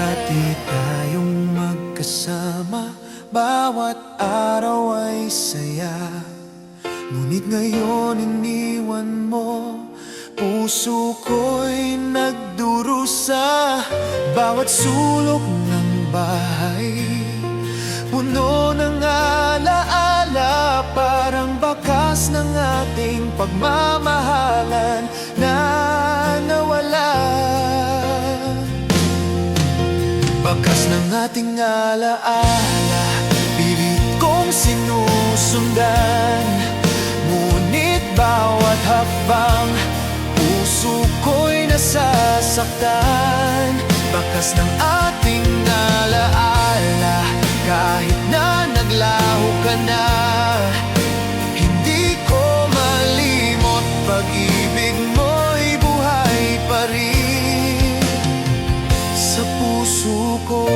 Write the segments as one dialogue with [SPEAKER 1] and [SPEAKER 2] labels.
[SPEAKER 1] Dati tayong magkasama, bawat araw ay saya. Ngunit ngayon iniwan mo, puso ko'y nagdurusa. Bawat sulok ng bahay, puno ng alaala. Parang bakas ng ating pagmamahalan na nawala. Bakas ng ating alaala, pilit kong sinusundan. Ngunit bawat hakbang, puso ko'y nasasaktan. Bakas ng ating alaala, kahit na naglaho ka na. Hindi ko malimot, pag-ibig mo'y buhay pa rin sa puso ko.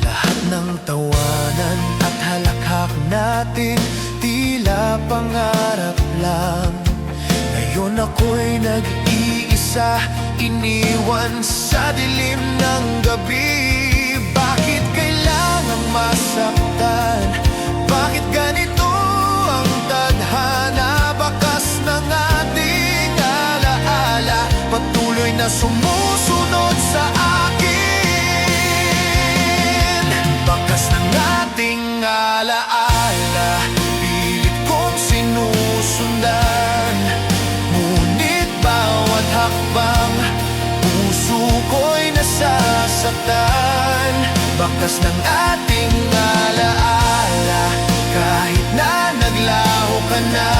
[SPEAKER 1] Lahat ng tawanan at halakhak natin, tila pangarap lang. Ngayon ako'y nag-iisa, iniwan sa dilim ng gabi. Bakit kailangang masaktan? Bakit ganito ang tadhana? Bakas ng ating alaala, patuloy na sumusunod sa akin. Bakas ng ating alaala, pilit kong sinusundan. Ngunit bawat hakbang, puso ko'y nasasaktan. Bakas ng ating alaala, kahit na naglaho ka na.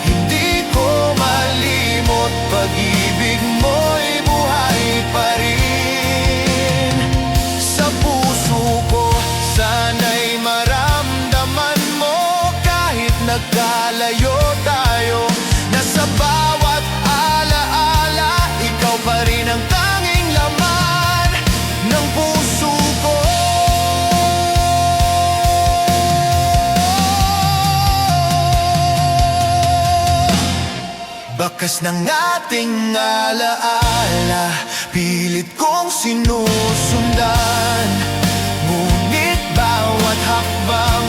[SPEAKER 1] Hindi ko malimot, pag-ibig mo'y buhay pa rin sa puso ko. Sana'y maramdaman mo, kahit nagkalayo tayo, na sa bawat alaala, ikaw pa rin ang tanging laman ng puso ko. Bakas ng ating alaala, pilit kong sinusundan. Ngunit bawat hakbang,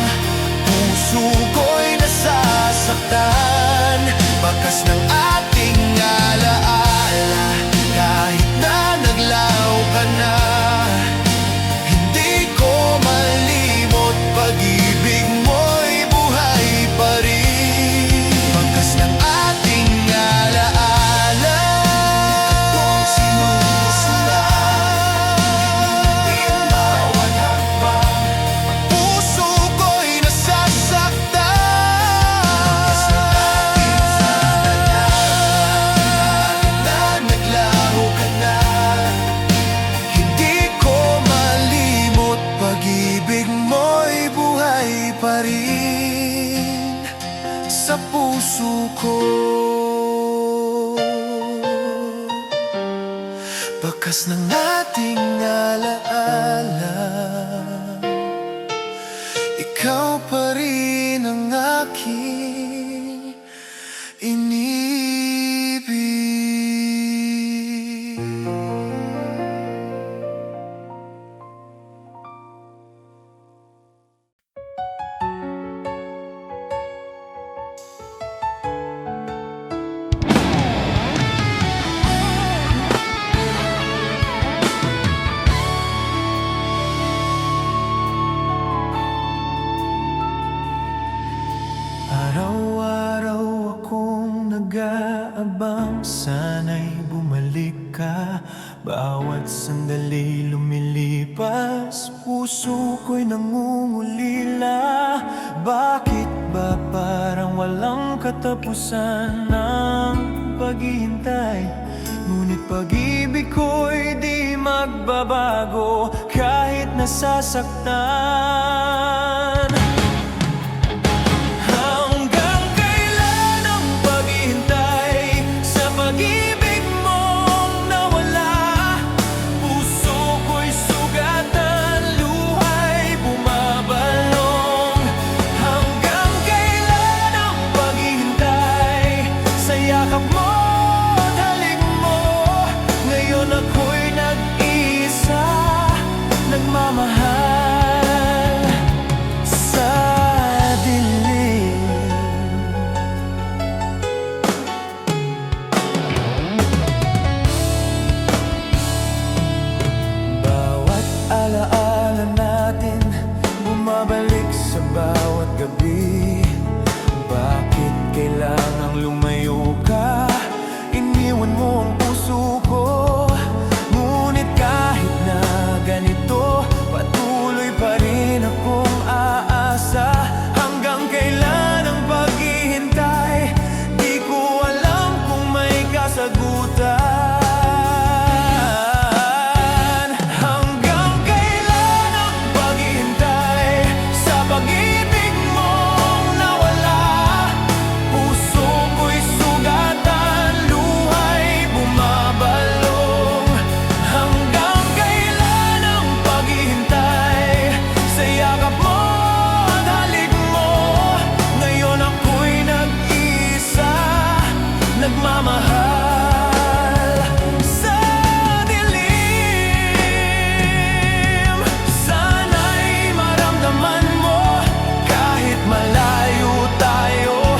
[SPEAKER 1] puso ko'y nasasaktan. Bakas ng ating alaala, kahit na naglaho ka na. Hindi ko malimot, pag-ibig mo'y buhay pa rin. Bakas ng ating alaala, kung sinusundan. Ngunit bawat hakbang, puso ko'y nasasaktan. Bakas ng ating alaala, kahit na naglaho ka na. Hindi ko malimot, pag-ibig mo'y buhay pa rin sa puso ko. Bakas ng ating alaala, ikaw pa rin ang aking inibig. Araw-araw akong nag-aabang, sana'y bumalik ka. Bawat sandali lumilipas, puso ko'y nangungulila. Bakit ba parang walang katapusan ng paghihintay? Ngunit pag-ibig ko'y di magbabago kahit nasasaktan. Hanggang kailan ang paghihintay sa pag-ibig mong nawala? Puso ko'y sugatan, luha'y bumabalong. Hanggang kailan ang paghihintay sa yakap kasagutan. Hanggang kailan ang paghihintay sa pag-ibig mong nawala? Puso ko'y sugatan, luha'y bumabalong. Hanggang kailan ang paghihintay sa yakap mo at halik mo? Ngayon ako'y nag-iisa, nagmamahal sa dilim. Sana'y maramdaman mo kahit malayo tayo,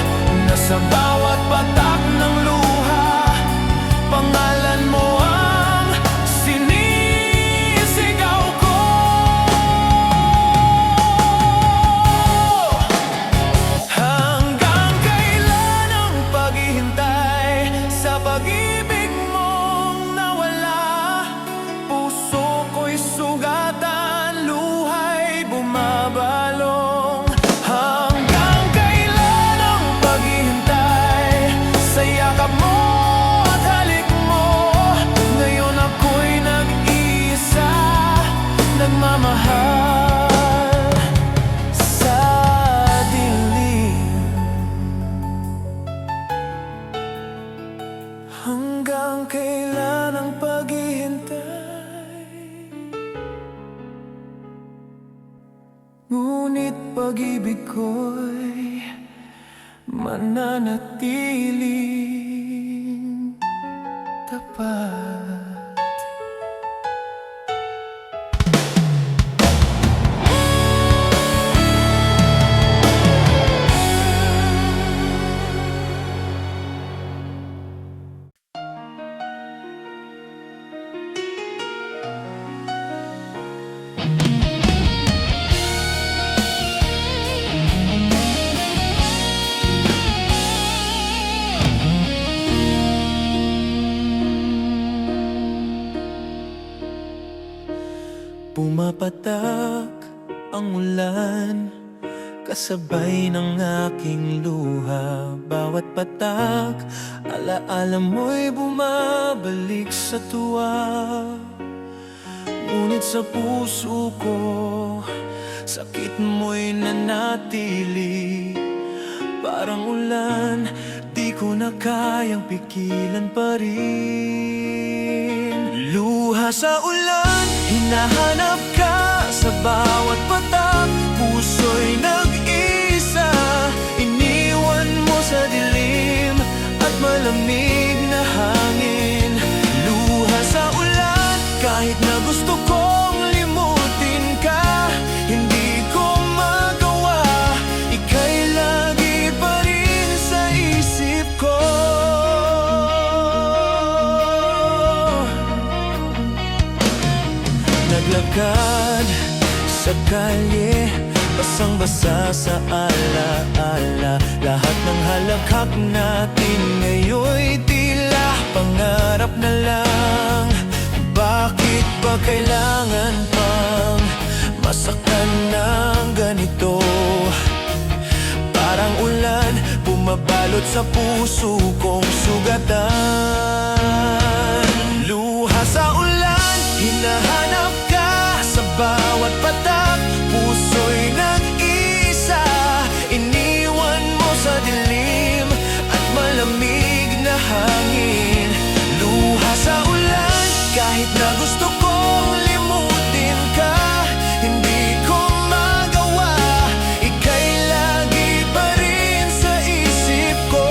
[SPEAKER 1] na sa bawat patak ng luha, pangalan mo ang sinisigaw ko. Hanggang kailan ang paghihintay sa pag-ibig mong nawala? Puso ko'y sugatan, luha'y bumabalong. Hanggang kailan ang paghihintay sa yakap mo at halik mo? Ngayon ako'y nag-iisa, nagmamahal sa dilim. Hanggang kailan ang paghihintay? Ngunit pag-ibig ko'y mananatiling tapat. Pumapatak ang ulan, kasabay ng aking luha. Bawat patak, alaala mo'y bumabalik sa tuwa. Ngunit sa puso ko, sakit mo'y nanatili. Parang ulan, di ko na kayang pigilan pa rin. Luha sa ulan, hinahanap ka sa bawat patak. Puso'y nag-isa, iniwan mo sa dilim at malamig na hangin. Luha sa ulan, kahit na gusto kong limutin ka, hindi ko magawa. Ika'y lagi pa rin sa isip ko. Naglakad sa kalye, basang-basa sa alaala. Lahat ng halakhak natin ngayon'y tila pangarap na lang. Bakit ba kailangan pang masaktan ng ganito? Parang ulan, bumabalot sa puso kong sugatan. Luha sa ulan, hinahanap ka sa bawat patak. Puso'y nag-isa, iniwan mo sa dilim at malamig na hangin. Luha sa ulan, kahit na gusto kong limutin ka, hindi ko magawa. Ika'y lagi pa rin sa isip ko.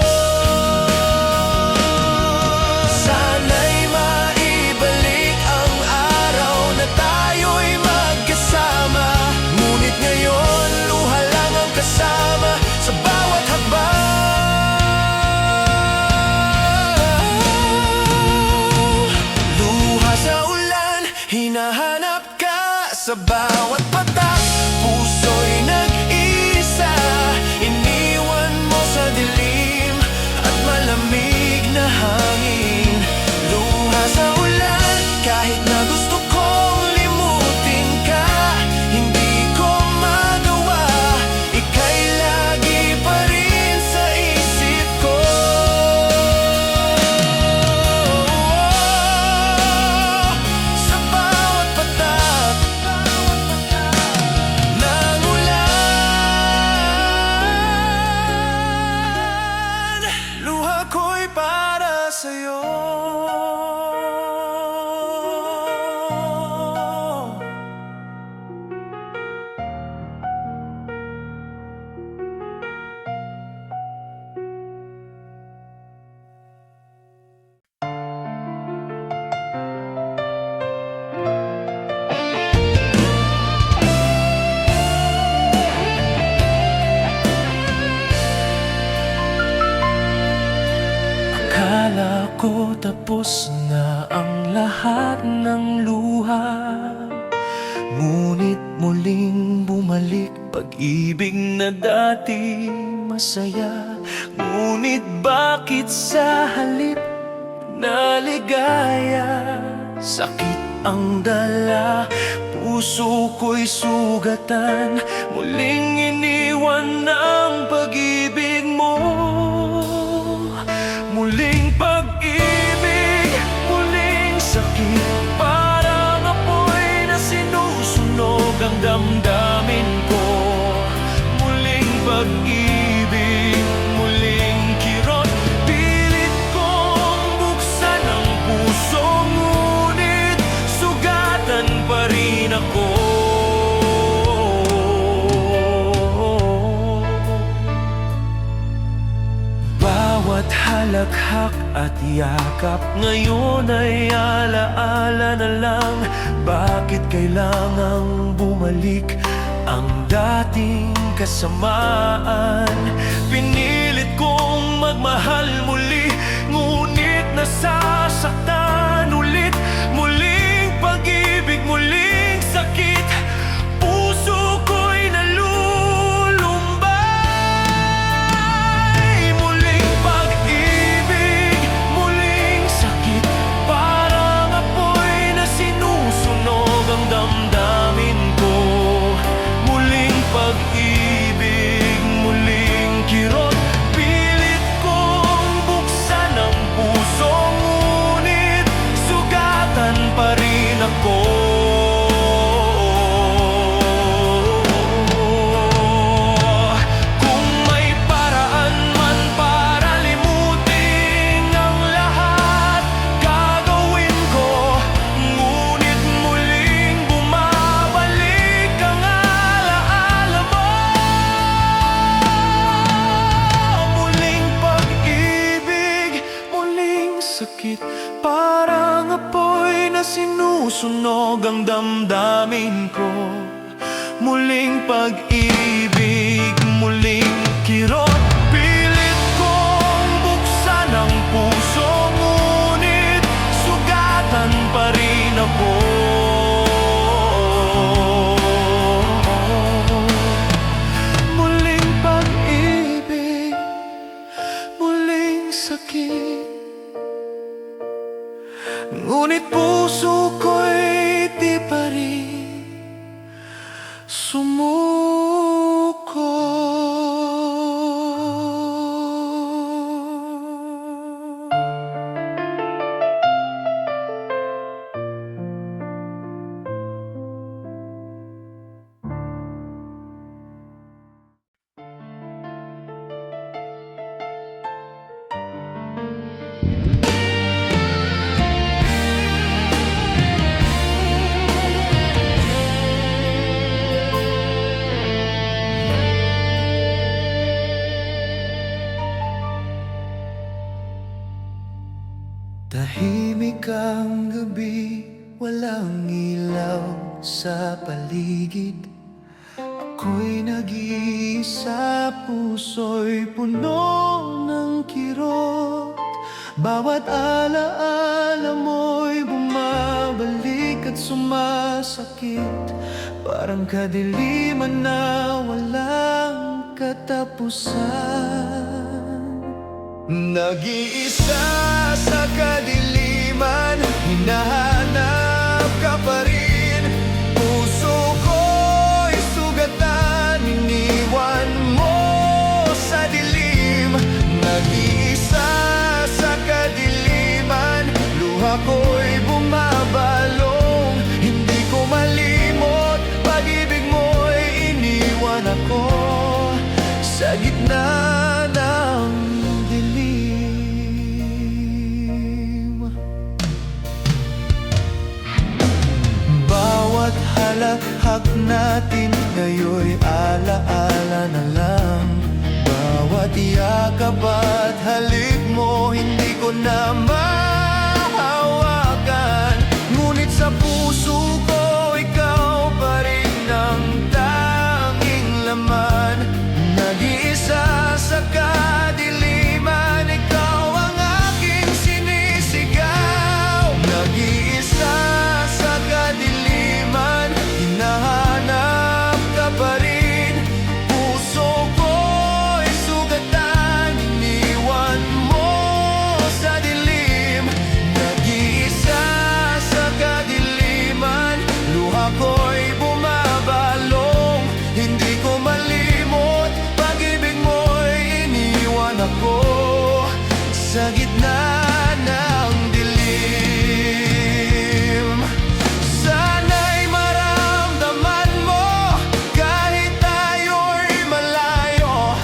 [SPEAKER 1] Sana'y maibalik ang araw na tayo'y magkasama. Ngunit ngayon, luha lang ang kasama sa bawat hakbang. Luha sa ulan, hinahanap ka sa bawat patak. Puso'y nag-isa, iniwan mo sa dilim at malamig na hangin. Luha sa ulan, kahit na gusto kong limutin ka, hindi ko magawa. Ika'y lagi pa rin sa isip ko. sa'yo. Akala ko tapos na ang lahat ng luha, ngunit muling bumalik pag-ibig na dati masaya. Ngunit bakit sa halip na ligaya, sakit ang dala, puso ko'y sugatan. Muling iniwan ng pag-ibig mo. Muling pag-ibig, muling sakit, parang apoy na sinusunog ang damdamin ko. Muling pag-ibig, muling kirot, pilit kong buksan ang puso, ngunit sugatan pa rin ako. Halakhak at yakap ngayon ay alaala na lang. Bakit kailangang bumalik ang dating kasamaan? Pinilit kong magmahal muli, ngunit nasasaktan ulit. Muling pag-ibig, muling sakit, puso ko'y nalulumbay. Muling pag-ibig, muling sakit, parang apoy na sinusunog ang damdamin ko. Muling pag-ibig, muling kirot, pilit kong buksan ang puso, ngunit sugatan pa rin ako. Kung may paraan man para limutin ang lahat, gagawin ko. Ngunit muling bumabalik ang alaala mo. Muling pag-ibig, muling sakit, parang apoy na sinusunog ang damdamin ko. Muling pag-ibig, muling kirot, pilit kong buksan ang puso, ngunit sugatan pa rin ako. Muling pag-ibig, muling sakit, ngunit puso ko'y di pa rin sumuko. Tahimik ang gabi, walang ilaw sa paligid. Ako'y nag-iisa, puso'y puno ng kirot. Bawat alaala mo'y bumabalik at sumasakit, parang kadiliman na walang katapusan. Nag-iisa sa kadiliman, hinahanap ka pa rin. Puso ko'y sugatan, iniwan mo sa dilim. Nag-iisa sa kadiliman, luha ko'y bumabalong. Hindi ko malimot, pag-ibig mo'y iniwan ako sa gitna ng dilim. Nilalahak natin ngayon'y alaala na lang. Bawat yakap at halik mo hindi ko na mahawakan. Ngunit sa puso ko ikaw pa rin ang tanging laman. Nag-iisa sa kadiliman, ikaw ang aking sinisigaw. Nag-iisa sa kadiliman, hinahanap ka pa rin. Puso ko'y sugatan, iniwan mo sa dilim. Nag-iisa sa kadiliman, luha ko'y bumabalong. Hindi ko malimot, pag-ibig mo'y iniwan ako sa gitna ng dilim. Sana'y maramdaman mo kahit tayo'y malayo,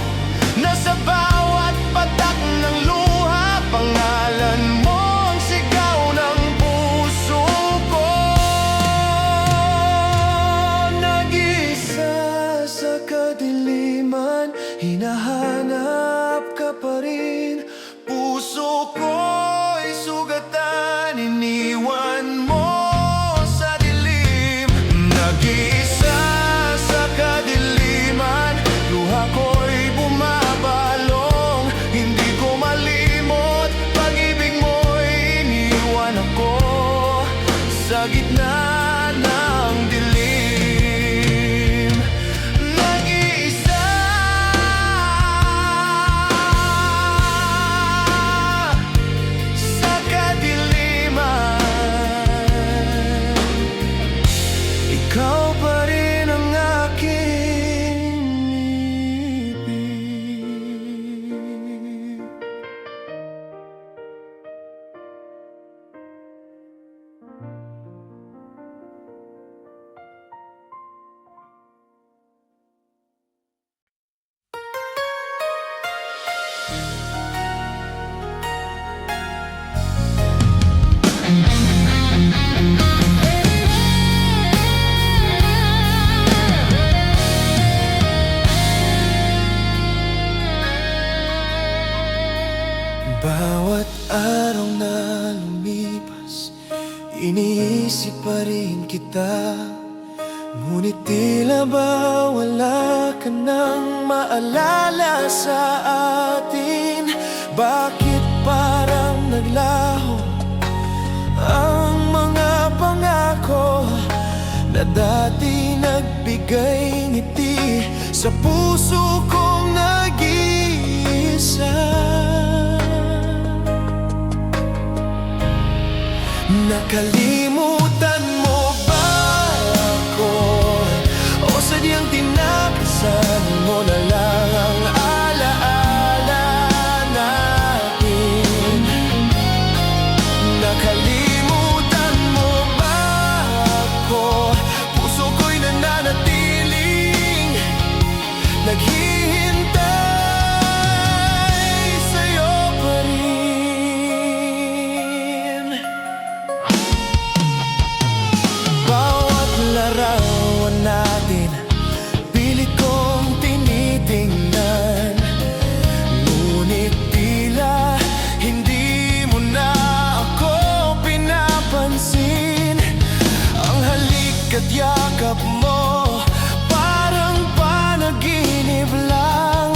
[SPEAKER 1] na sa bawat patak ng luha, pangalan mo ang sigaw ng puso ko. Nag-iisa sa kadiliman, hinahanap ka pa rin. Puso ko'y sugatan, iniwan mo sa dilim. Nag-iisa sa kadiliman, luha ko'y bumabalong. Hindi ko malimot, pag-ibig mo'y iniwan ako sa gitna ng dilim. Nag-iisa sa kadiliman, ikaw pa rin ang aking ibig. Bawat araw na lumipas, iniisip pa rin kita. Ngunit tila ba wala ka nang maalala sa atin? Bakit parang naglaho ang mga pangako na dati nagbigay ngiti sa puso kong nag-iisa? Nakalimutan mo ba ako? O sadyang tinakasan mo na lang ang alaala natin? Nakalimutan mo ba ako? Puso ko'y nananatiling naghihintay sa'yo pa rin. Bawat larawan natin, pilit kong tinitingnan. Ngunit tila hindi mo na ako pinapansin. Ang halik at yakap mo, parang panaginip lang.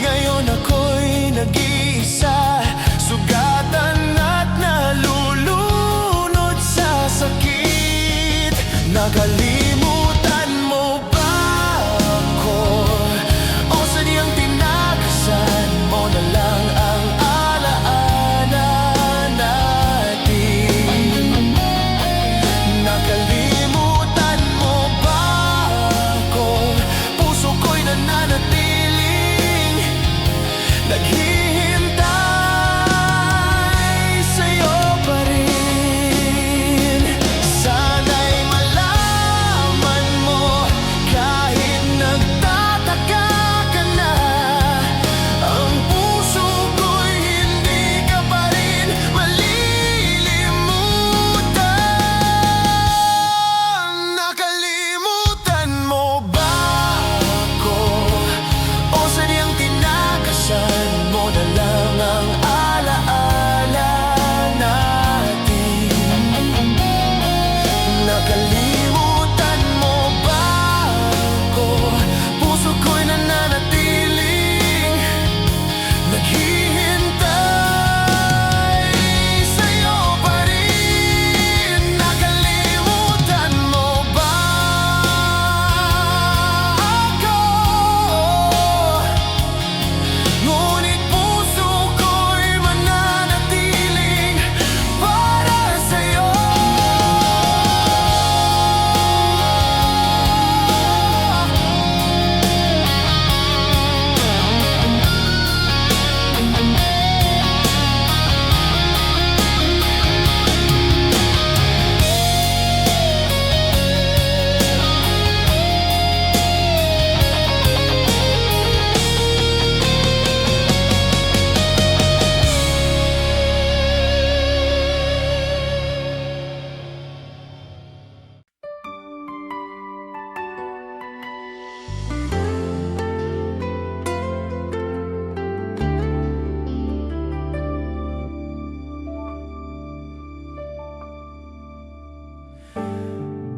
[SPEAKER 1] Ngayon ako'y nag-iisa, sugatan at nalulunod sa sakit. Nakalimutan mo ba ako? O sadyang tinakasan mo na lang ang alaala natin? Nakalimutan mo ba ako? Puso ko'y nananatiling naghihintay sa'yo pa rin. Sana'y malaman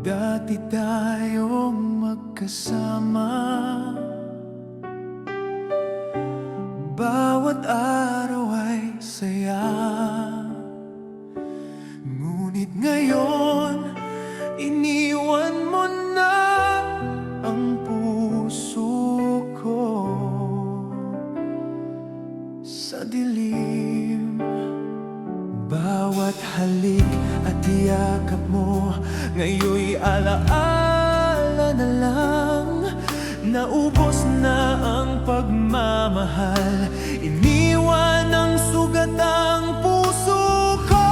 [SPEAKER 1] Dati tayong magkasama, bawat araw ay saya. Ngunit ngayon, iniwan mo na ang puso ko sa dilim. Bawat halik at yakap mo ngayon'y alaala na lang. Naubos na ang pagmamahal, iniwan ng sugat ang puso ko.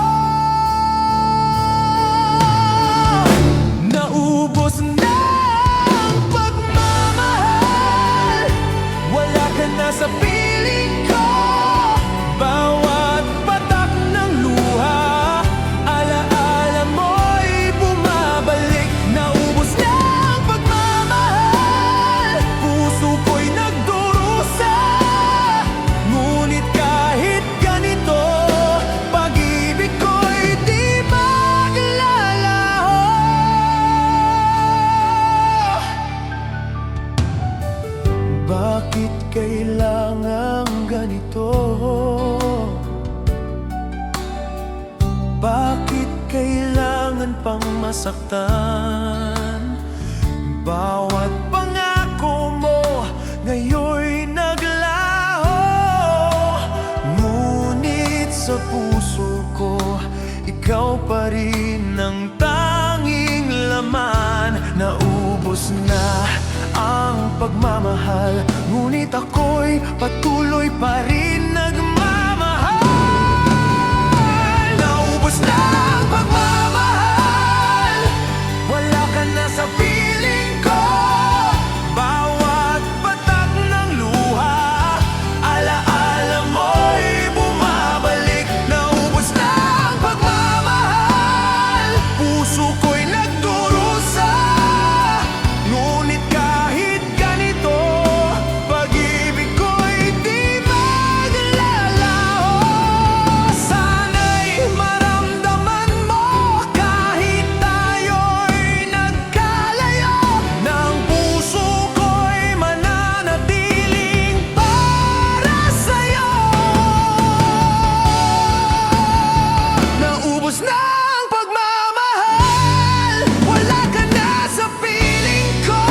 [SPEAKER 1] Naubos na ang pagmamahal, wala ka na sa piling ko. Bawat patak ng luha, alaala mo'y bumabalik. Naubos na ang pagmamahal, puso ko'y nagdurusa. Ngunit kahit ganito, pag-ibig ko'y di maglalaho. Bakit kailangang ganito? Bakit kailangan pang masaktan? Bawat pangako mo ngayon'y naglaho. Ngunit sa puso ko, ikaw pa rin ang tanging laman. Naubos na ang pagmamahal, ngunit ako'y patuloy pa rin nagmamahal. Naubos na ang pagmamahal, wala ka na sa piling ko. Bawat patak ng luha, alaala mo'y bumabalik. Naubos na ang pagmamahal, puso ko'y nagdurusa. Ngunit kahit ganito, pag-ibig ko'y di maglalaho. Sana'y maramdaman mo kahit tayo'y nagkalayo, ng puso ko'y mananatiling para sa'yo. Naubos na ang pagmamahal, wala ka na sa piling ko.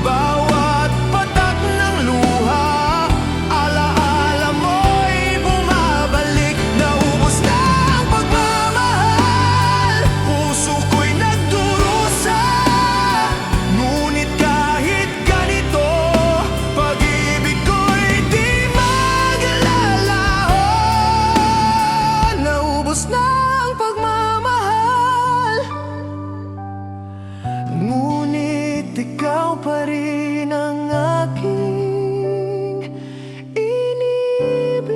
[SPEAKER 1] Bawat patak ng luha, alaala mo'y bumabalik. Naubos na ang pagmamahal, puso ko'y nagdurusa. Ngunit kahit ganito, pag-ibig ko'y di maglalaho. Naubos na ang pagmamahal, ngunit ikaw pa rin ang aking inibig.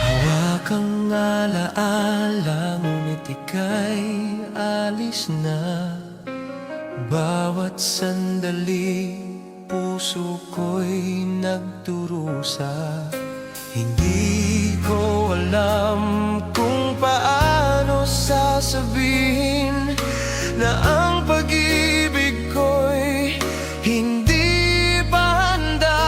[SPEAKER 1] Hawak ang alaala, ngunit ika'y alis na. Bawat sandali, puso ko'y nagdurusa. Hindi ko alam kung paano sasabihin na ang pag-ibig ko'y hindi pa handa.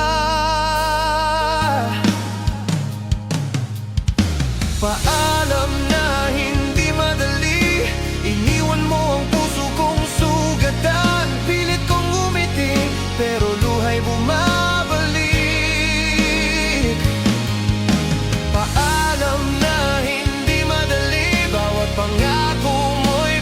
[SPEAKER 1] Paalam na hindi madali, iniwan mo ang puso kong sugatan. Pilit kong ngumiti, pero luha'y bumabalik. Paalam na hindi madali, bawat pangako mo'y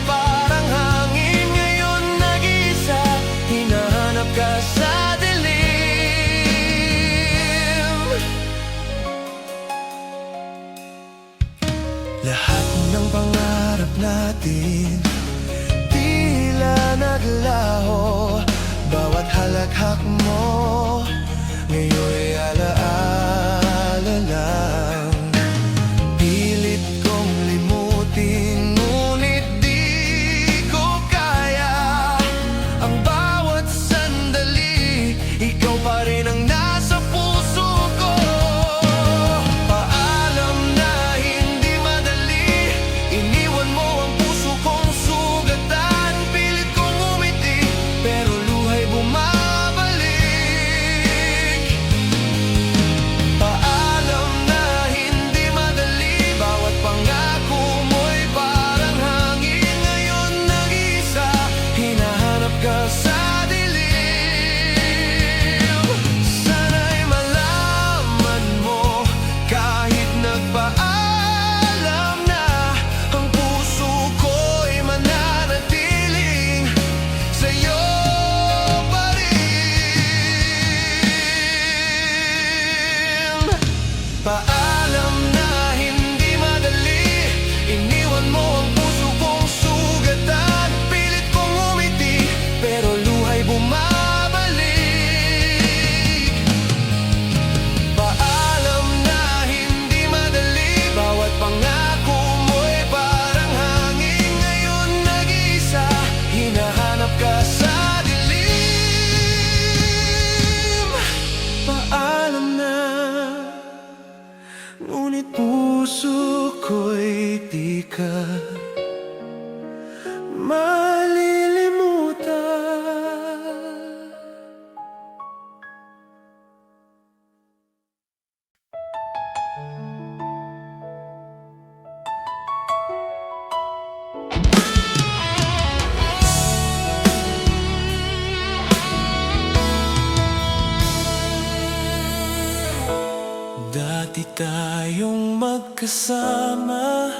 [SPEAKER 1] Dati tayong magkasama,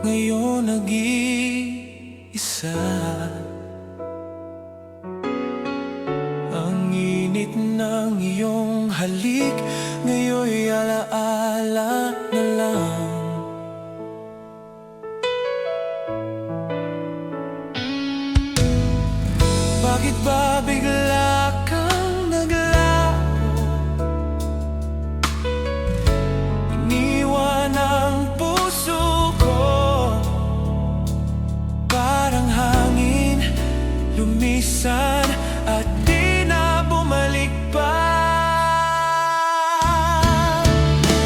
[SPEAKER 1] ngayon nag-iisa. Ang init ng iyong halik, ngayon'y alaala na lang. Bakit ba bigla kang naglaho? Iniwan ang puso ko, parang hangin, lumisan at di na bumalik pa.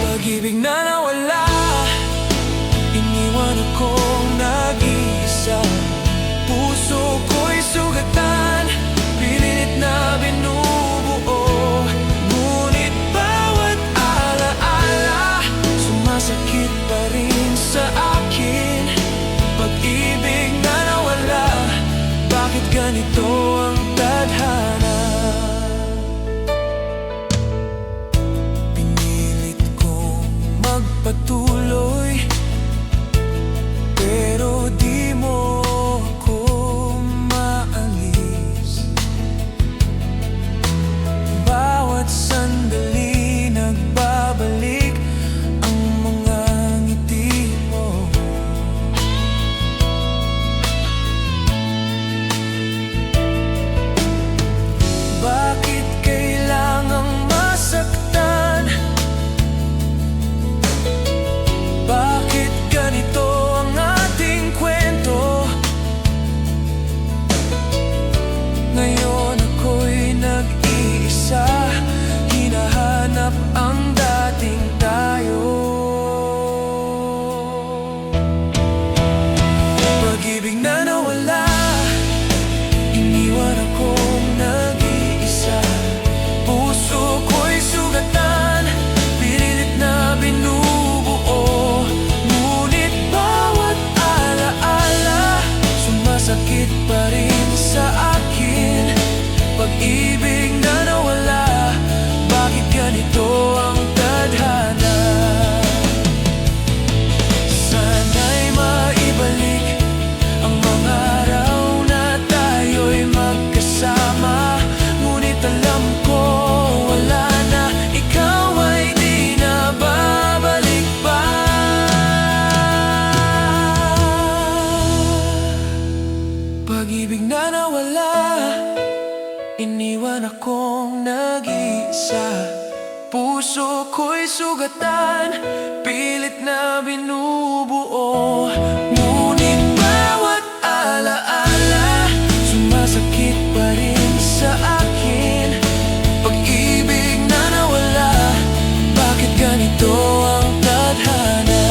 [SPEAKER 1] Pag-ibig na nawala, iniwan akong nag-iisa. Puso ko'y sugatan, pinilit na binubuo. Ngunit bawat alaala, sumasakit pa rin sa akin. Pag-ibig na nawala, bakit ganito ang tadhana? Pinilit kong magpatuloy, pero di mo ako maalis. Bawat sandali nagbabalik ang mga ngiti mo. Bakit kailangang masaktan? Bakit ganito ang ating kwento? Ngayon ako'y nag-iisa, hinahanap ang dating tayo. Pag-ibig na nawala, iniwan akong nag-iisa. Puso ko'y sugatan, pinilit na binubuo. Ngunit bawat alaala, sumasakit pa rin sa akin. Pag-ibig na nawala, bakit ganito ang tadhana? Sana'y maibalik ang mga araw na tayo'y magkasama. Ngunit alam ko wala na, ikaw ay di na babalik pa. Pag-ibig na nawala, iniwan akong nag-iisa. Puso ko'y sugatan, pilit na binubuo. Ngunit bawat alaala, sumasakit pa rin sa akin. Pag-ibig na nawala, bakit ganito ang tadhana?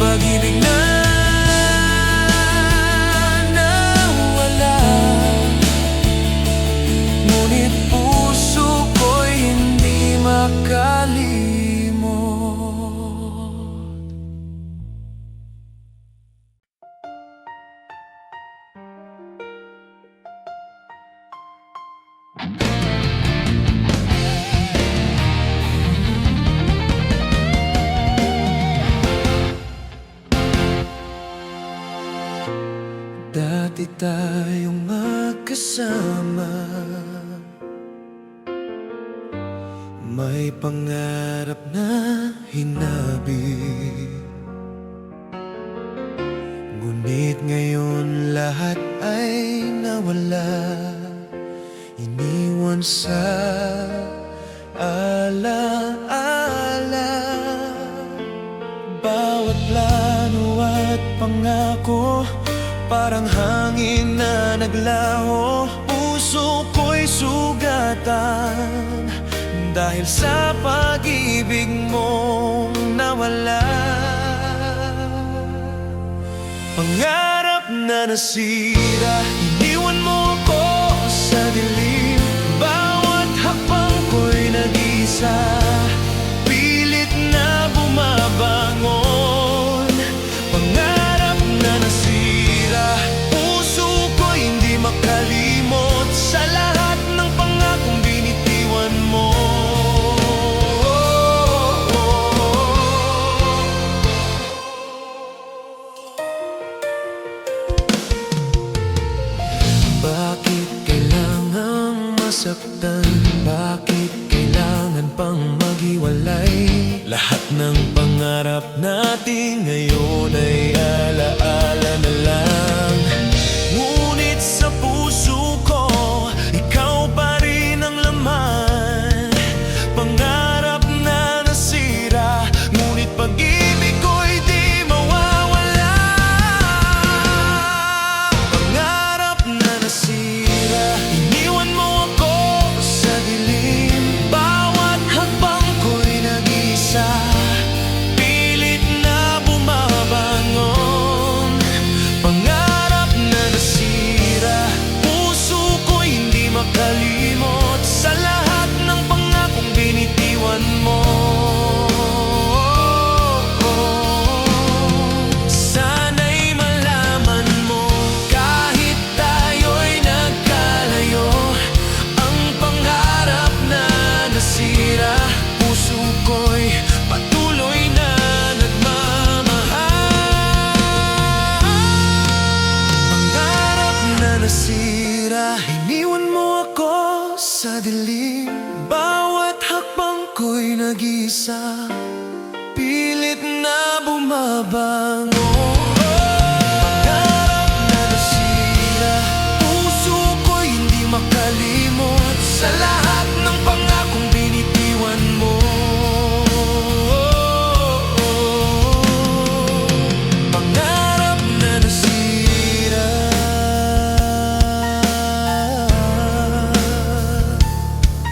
[SPEAKER 1] Pag-ibig na nawala, ngunit puso ko'y hindi makalimot. Dati tayong magkasama, may pangarap na hinabi. Ngunit ngayon lahat ay nawala, iniwan sa alaala. Bawat plano at pangako, parang hangin na naglaho. Puso ko'y sugatan, dahil sa pag-ibig mong nawala. Pangarap na nasira, iniwan mo ko sa dilim. Bawat hakbang ko'y nag-isa, pilit na bumabangon. Pangarap na nasira, puso ko'y hindi makalimot sa lahat ng pangakong binitiwan mo. masaktan? Bakit kailangan pang maghiwalay? Lahat ng pangarap natin ngayon ay alaala na lang. Ngunit sa puso ko, ikaw pa rin ang laman. Pangarap na nasira, ngunit pag-ibig ko'y di mawawala. Pangarap na nasira, iniwan mo ako sa dilim. Bawat hakbang ko'y nag-isa, pilit na bumabangon. Pangarap na nasira, puso ko'y hindi makalimot sa lahat ng pangakong binitiwan mo. Sana'y malaman mo, kahit tayo'y nagkalayo, ang pangarap na nasira, puso ko'y patuloy na nagmamahal. Pangarap na nasira, iniwan mo ako sa dilim. Bawat hakbang ko'y nag-isa, pilit na bumabangon. Pangarap na nasira, puso ko'y hindi makalimot sa lahat ng pangakong binitiwan mo. Pangarap na nasira,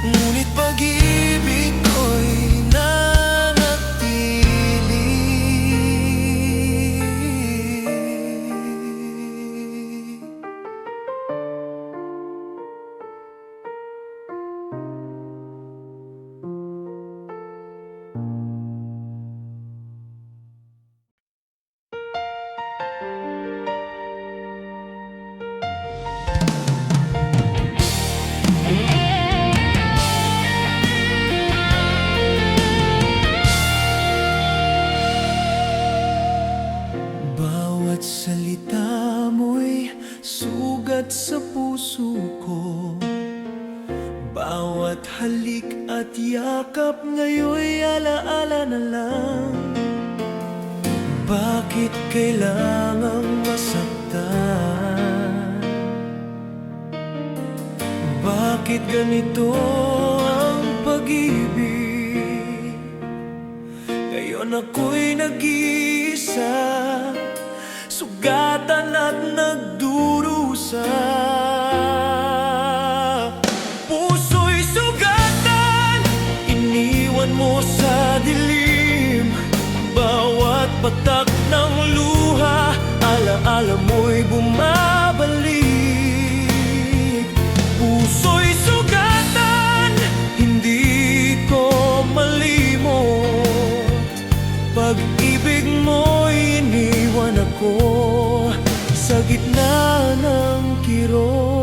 [SPEAKER 1] ngunit pag-ibig ko'y nanatili. Bawat salita mo'y sugat sa puso ko. Bawat halik at yakap ngayon'y alaala na lang. Bakit kailangang masaktan? Bakit ganito ang pag-ibig? Ngayon ako'y nag-iisa, sugatan at nagdurusa. Puso'y sugatan, iniwan mo sa dilim. Bawat patak ng luha, alaala mo'y bumabalik. Puso'y sugatan, hindi ko malimot. Pag-ibig mo'y iniwan ako sa gitna ng kirot.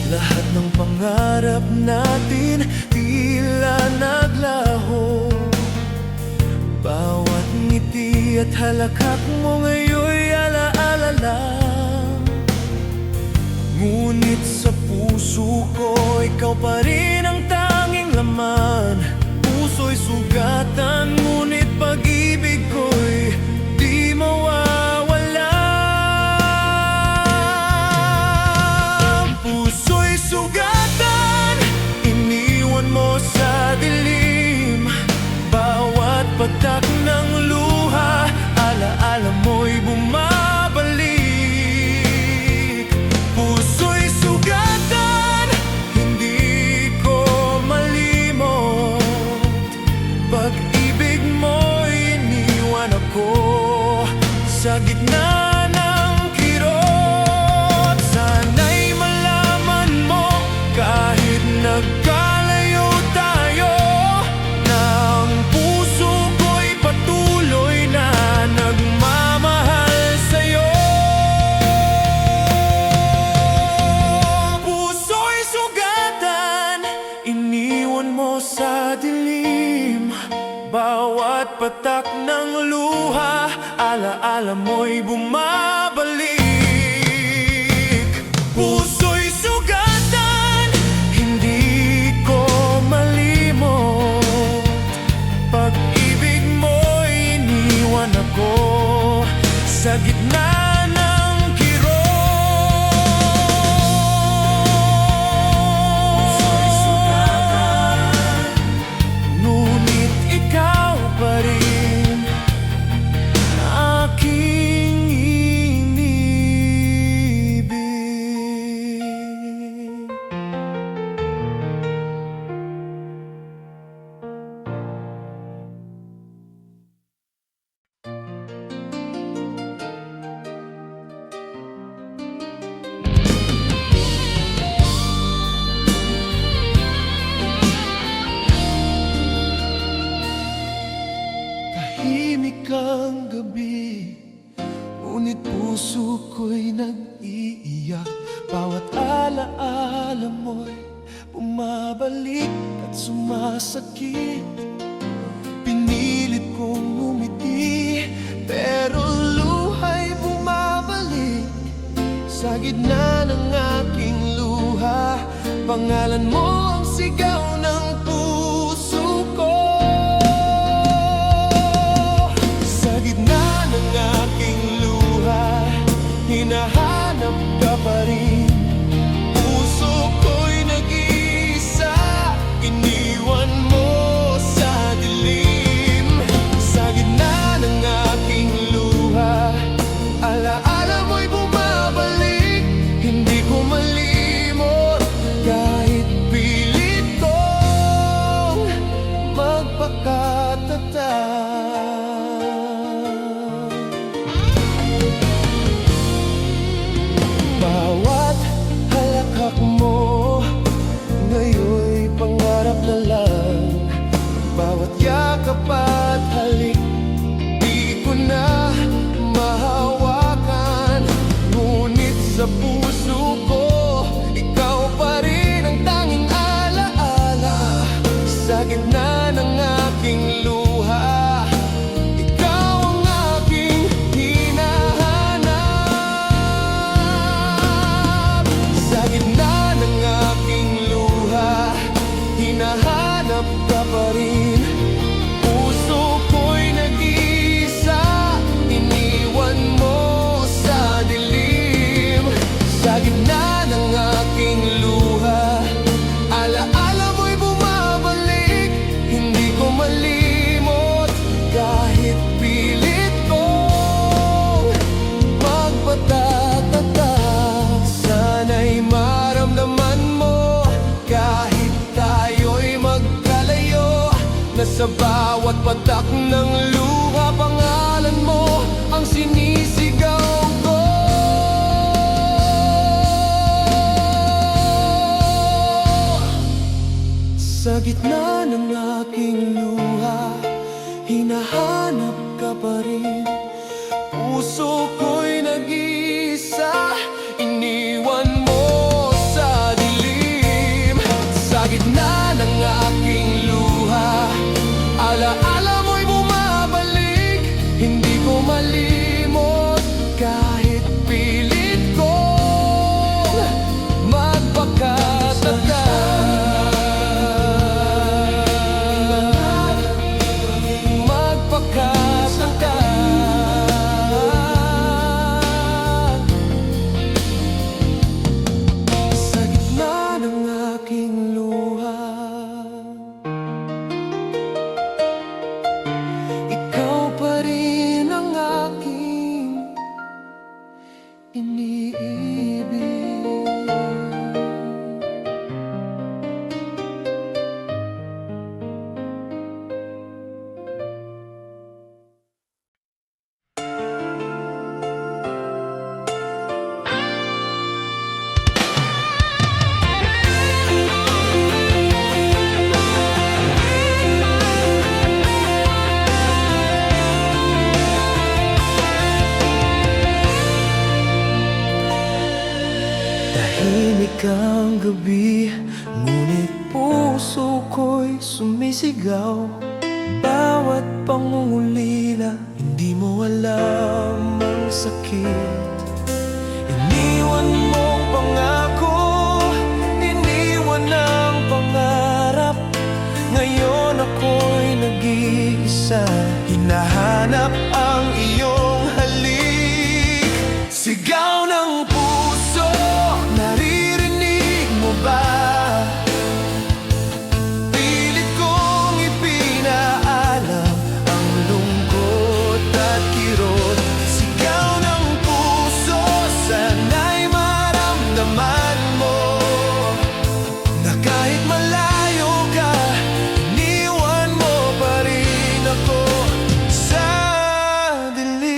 [SPEAKER 1] Lahat ng pangarap natin tila naglaho. Bawat ngiti at halakhak mo ngayon'y alaala lang. Ngunit sa puso ko, ikaw pa rin ang tanging laman. Puso'y sugatan, ngunit pag-ibig ko'y di mawawala. Puso'y sugatan, iniwan mo sa dilim. Bawat patak ng luha, alaala mo'y bumabalik. Puso'y sugatan, hindi ko malimot. Pag-ibig mo'y iniwan ako sa gitna ng kirot. Sana'y malaman mo, kahit nagkalayo tayo, na ang puso ko'y patuloy na nagmamahal sa'yo. Puso'y sugatan, iniwan mo sa dilim. bawat patak ng luha, alaala mo'y bumabalik. Puso'y sugatan, hindi ko malimot. Pag-ibig mo'y iniwan ako sa gitna ng kirot. Puso'y sugatan, ngunit ikaw pa rin aking inibig. Tahimik ang gabi, ngunit puso ko'y nag-iiyak. Bawat alaala mo'y bumabalik at sumasakit. Pinilit kong ngumiti, pero luha'y bumabalik. Sa gitna ng aking luha, pangalan mo ang sigaw ng puso ko. Sa gitna ng aking luha, hinahanap ka pa rin. Puso ko'y nag-iisa, iniwan mo sa dilim. Sa gitna ng aking luha, alaala mo'y bumabalik. Hindi ko malimot kahit pilit kong magpakatatag. Bawat halakhak mo ngayon'y pangarap na lang. Bawat yakap at halik, di ko na mahawakan. Ngunit sa puso ko, ikaw pa rin ang tanging alaala. Sa gitna ng aking luha, ikaw ang aking hinahanap. Sa gitna ng aking luha, hinahanap ka pa rin. Puso ko'y nag-iisa, iniwan mo sa dilim. Sa gitna ng aking luha, alaala mo'y bumabalik. Hindi ko malimot kahit pilit kong magpatatatag. Sana'y maramdaman mo kahit tayo'y magkalayo, na sa bawat patak ng luha, pangalan mo ang sinisigaw ko. Sa gitna ng aking luha, hinahanap ka pa rin. Puso ko'y nag-iisa, iniwan mo sa dilim. Sa gitna ng aking luha, alaala mo'y bumabalik. Hindi ko malimot kahit pilit kong magpakatatag. Sa gitna ng aking luha, ikaw pa rin ang aking iniibig. Tahimik ang gabi, ngunit puso ko'y sumisigaw. Bawat pangungulila. Hindi mo alam ang sakit. Iniwan mong pangako, iniwan ang pangarap. Ngayon ako'y nag-iisa, hinahanap ang iyong halik. Sigaw ng puso, naririnig mo ba? Pilit kong ipinaalam ang lungkot at kirot. Sigaw ng puso, sana'y maramdaman mo na kahit malayo ka, iniwan mo pa rin ako sa dilim.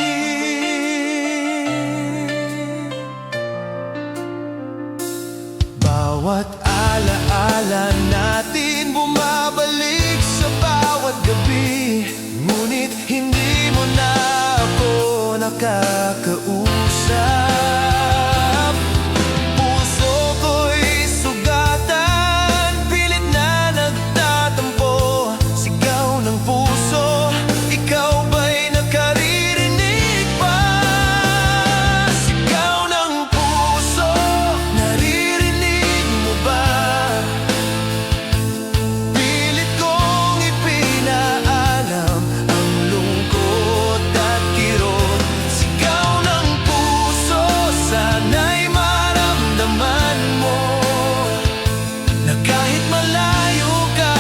[SPEAKER 1] Bawat alaala natin bumabalik sa bawat gabi, ngunit hindi mo na ako nakakausap. Puso ko'y sugatan, pilit na nagtatampo. Sigaw ng puso, ikaw ba'y nakaririnig pa? Sigaw ng puso, naririnig mo ba? Pilit kong ipinaalam ang lungkot at kirot. Sigaw ng puso, sana'y maramdaman mo na kahit malayo ka,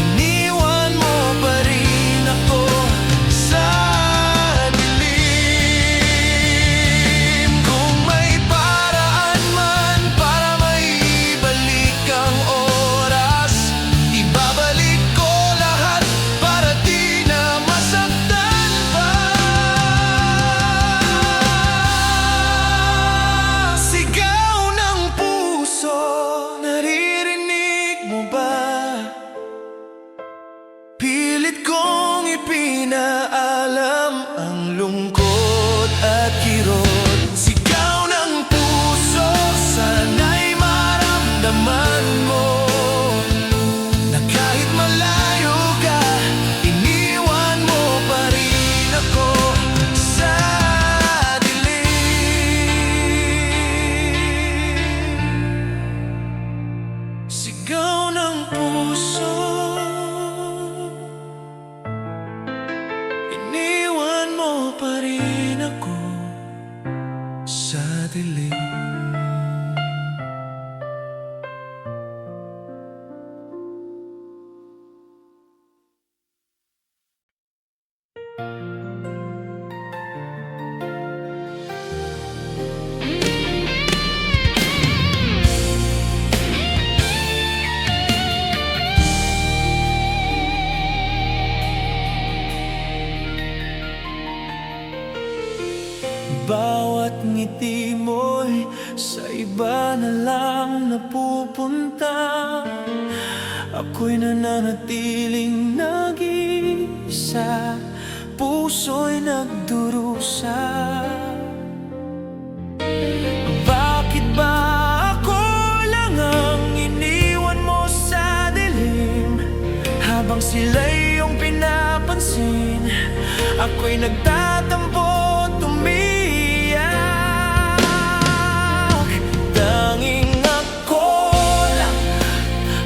[SPEAKER 1] iniwan mo pa rin ako sa dilim. Kung may paraan man para maibalik ang oras, ibabalik ko lahat para di na masaktan pa. Sigaw ng puso, naririnig mo ba? Pilit kong ipinaalam ang lungkot at kirot. Sigaw ng puso, sana'y maramdaman mo na kahit malayo ka, iniwan mo pa rin ako sa dilim. Sigaw ng puso, iniwan mo pa rin ako sa dilim. Bawat ngiti mo'y sa iba na lang napupunta. Ako'y nananatiling nag-iisa, puso'y nagdurusa. Bakit ba ako lang ang iniwan mo sa dilim? Habang sila'y iyong pinapansin, ako'y nagtatampo, tumiyak. Tanging ako lang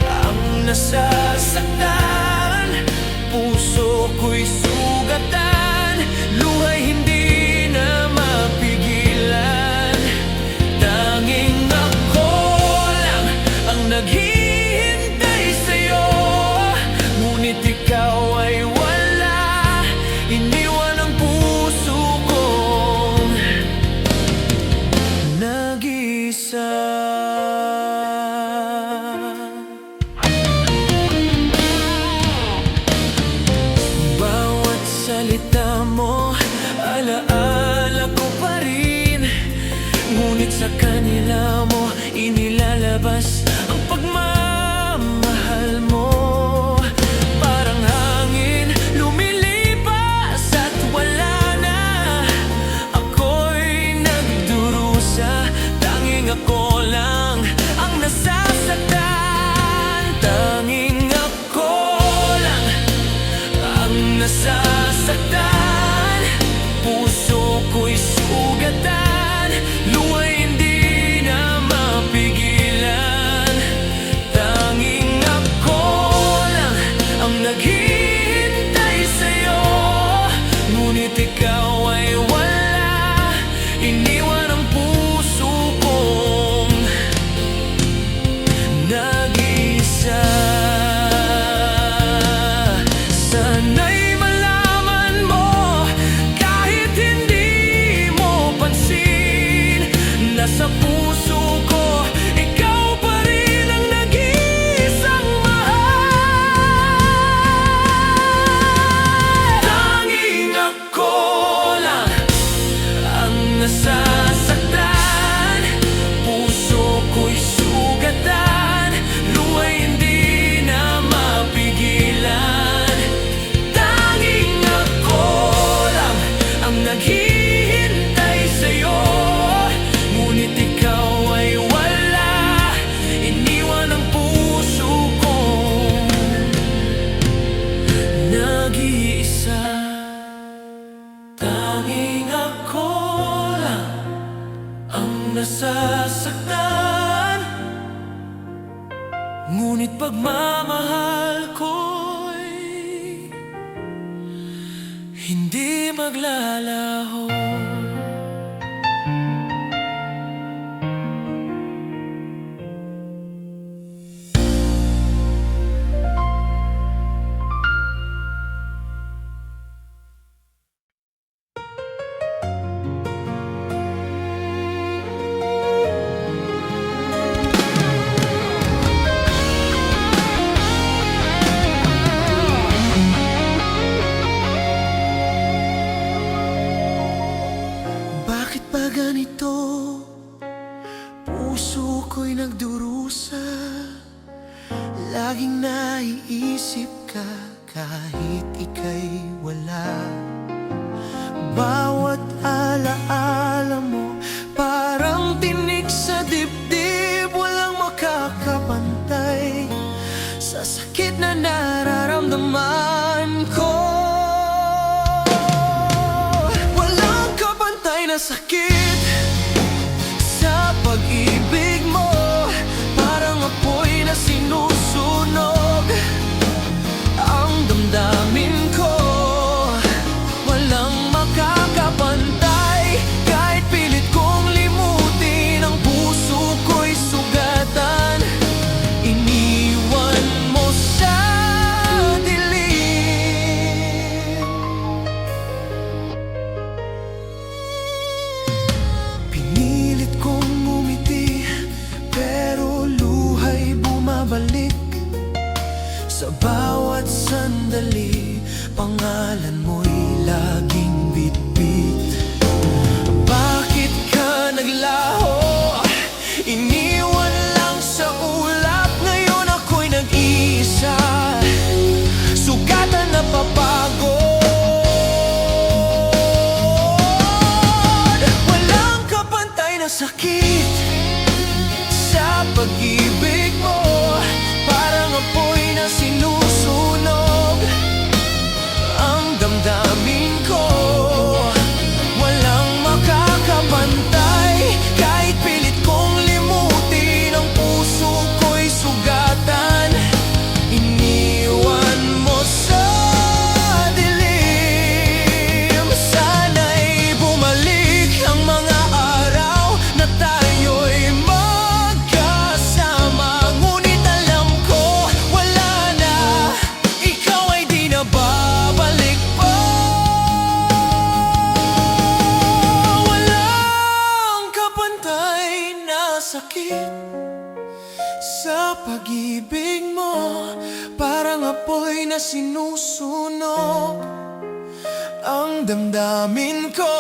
[SPEAKER 1] ang nasasaktan, puso ko'y sugatan, luha'y hindi na mapigilan. Tanging ako lang ang naghihintay sa'yo, ngunit ikaw ay wala. Iniwan ang puso kong nag-iisa. Bawat salita mo, alaala ko pa rin, ngunit sa kanila mo inilalabas ang pagmamahal mo. Parang hangin lumilipas at wala na, ako'y nagdurusa. Tanging ako lang ang nasasaktan, tanging ako lang ang nasasaktan. nasasaktan, puso ko'y sugatan, luwa'y hindi na mapigilan. Tanging ako lang ang naghihintay sa'yo, ngunit ikaw ay wala, iniwan ang puso kong nag-iisa. Sana'y malaman mo, kahit hindi mo pansin, nasa puso ko, ikaw pa rin ang nag-iisang mahal. Tanging ako lang ang nasasaktan, puso ko'y sugatan, luwa'y hindi na mapigilan. Tanging ako lang ang naghihintay sa'yo, ngunit ikaw ay wala, iniwan ang puso kong nag-iisa. Tanging ako lang ang nasasaktan, ngunit pagmamahal ko'y hindi maglalaho. Bakit ba ganito? Puso ko'y nagdurusa, laging naiisip ka kahit ika'y wala. Bawat alaala mo parang tinik sa dibdib, walang makakapantay sa sakit na nararamdaman ko. Walang kapantay na sakit sa pag-ibig mo, parang apoy na sinusunog ang damdamin ko. Walang makakapantay, kahit pilit kong limutin, ang puso ko'y sugatan, iniwan mo sa dilim. Pinilit kong ngumiti, pero luha'y bumabalik. Sa bawat sandali, pangalan mo'y laging bitbit. Bakit ka naglaho? Iniwan lang sa ulap. Ngayon ako'y nag-iisa, sugatan na papagod. Walang kapantay na sakit sa pag-ibig mo, parang apoy na sinusunog ang damdamin ko. Walang makakapantay, kahit pilit kong limutin, ang puso ko'y sugatan, iniwan mo sa dilim. Sana'y bumalik ang mga araw na tayo'y magkasama, ngunit alam ko wala na, ikaw ay di na babalik pa. Walang kapantay na sakit sa pag-ibig mo, parang apoy na sinusunog ang damdamin ko.